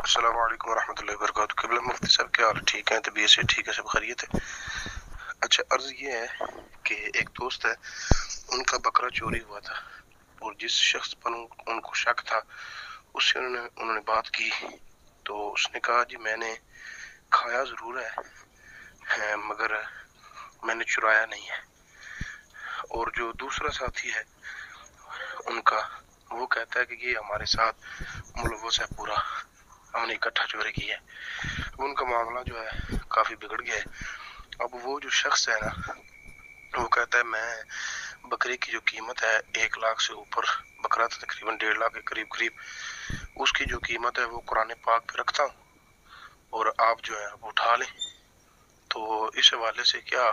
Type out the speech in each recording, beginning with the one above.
السلام علیکم ورحمۃ اللہ وبرکاتہ۔ قبلہ مفتی صاحب کیا حال ہے؟ ٹھیک ہیں؟ طبیعت سے ٹھیک ہے؟ سب خیریت ہے؟ اچھا، عرض یہ ہے کہ ایک دوست ہے، ان کا بکرا چوری ہوا تھا، اور جس شخص پر ان کو شک تھا اس سے انہوں نے بات کی، تو اس نے کہا جی میں نے کھایا ضرور ہے مگر میں نے چرایا نہیں ہے۔ اور جو دوسرا ساتھی ہے ان کا، وہ کہتا ہے کہ یہ ہمارے ساتھ ملوث ہے پورا، ہم نے اکٹھا چوری کی ہے۔ ان کا معاملہ جو ہے کافی بگڑ گیا ہے۔ اب وہ جو شخص ہے نا، وہ کہتا ہے میں بکرے کی جو قیمت ہے 1 لاکھ سے اوپر، بکرا تھا تقریباً 1.5 لاکھ کے قریب اس کی جو قیمت ہے وہ قرآن پاک پہ رکھتا ہوں، اور آپ جو ہے وہ اٹھا لیں۔ تو اس حوالے سے کیا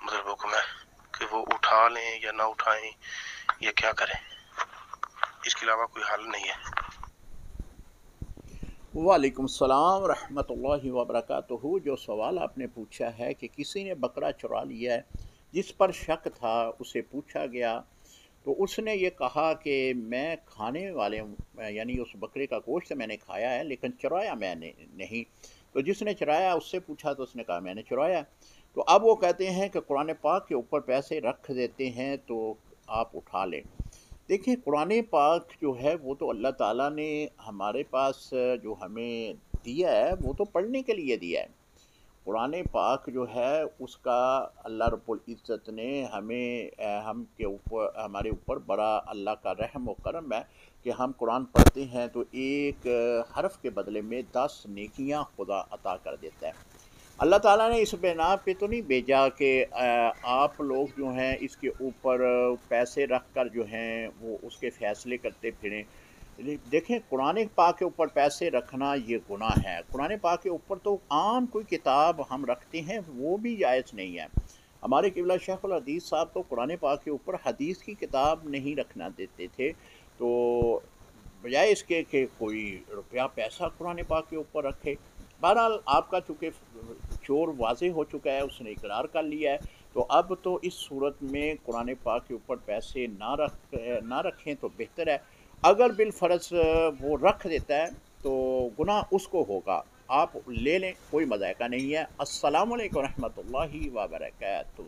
مطلب حکم ہے کہ وہ اٹھا لیں یا نہ اٹھائیں یا کیا کریں؟ اس کے علاوہ کوئی حل نہیں ہے۔ وعلیکم السلام ورحمۃ اللہ وبرکاتہ۔ جو سوال آپ نے پوچھا ہے کہ کسی نے بکرا چرا لیا ہے، جس پر شک تھا، اسے پوچھا گیا تو اس نے یہ کہا کہ میں کھانے والے یعنی اس بکرے کا گوشت میں نے کھایا ہے لیکن چرایا میں نے نہیں۔ تو جس نے چرایا اس سے پوچھا تو اس نے کہا میں نے چرایا۔ تو اب وہ کہتے ہیں کہ قرآن پاک کے اوپر پیسے رکھ دیتے ہیں تو آپ اٹھا لیں۔ دیکھیں، قرآن پاک جو ہے وہ تو اللہ تعالیٰ نے ہمارے پاس جو ہمیں دیا ہے وہ تو پڑھنے کے لیے دیا ہے۔ قرآن پاک جو ہے اس کا اللہ رب العزت نے ہم کے اوپر، ہمارے اوپر بڑا اللہ کا رحم و کرم ہے کہ ہم قرآن پڑھتے ہیں تو ایک حرف کے بدلے میں 10 نیکیاں خدا عطا کر دیتا ہے۔ اللہ تعالیٰ نے اس بنا پہ تو نہیں بھیجا کہ آپ لوگ جو ہیں اس کے اوپر پیسے رکھ کر جو ہیں وہ اس کے فیصلے کرتے پھریں۔ دیکھیں، قرآن پاک کے اوپر پیسے رکھنا یہ گناہ ہے۔ قرآن پاک کے اوپر تو عام کوئی کتاب ہم رکھتے ہیں وہ بھی جائز نہیں ہے۔ ہمارے قبلہ شیخ الحدیث صاحب تو قرآن پاک کے اوپر حدیث کی کتاب نہیں رکھنا دیتے تھے، تو بجائے اس کے کہ کوئی روپیہ پیسہ قرآن پاک کے اوپر رکھے۔ بہرحال آپ کا چونکہ چور واضح ہو چکا ہے، اس نے اقرار کر لیا ہے، تو اب تو اس صورت میں قرآن پاک کے اوپر پیسے نہ رکھیں تو بہتر ہے۔ اگر بالفرض وہ رکھ دیتا ہے تو گناہ اس کو ہوگا، آپ لے لیں، کوئی مذائقہ نہیں ہے۔ السلام علیکم ورحمۃ اللہ وبرکاتہ۔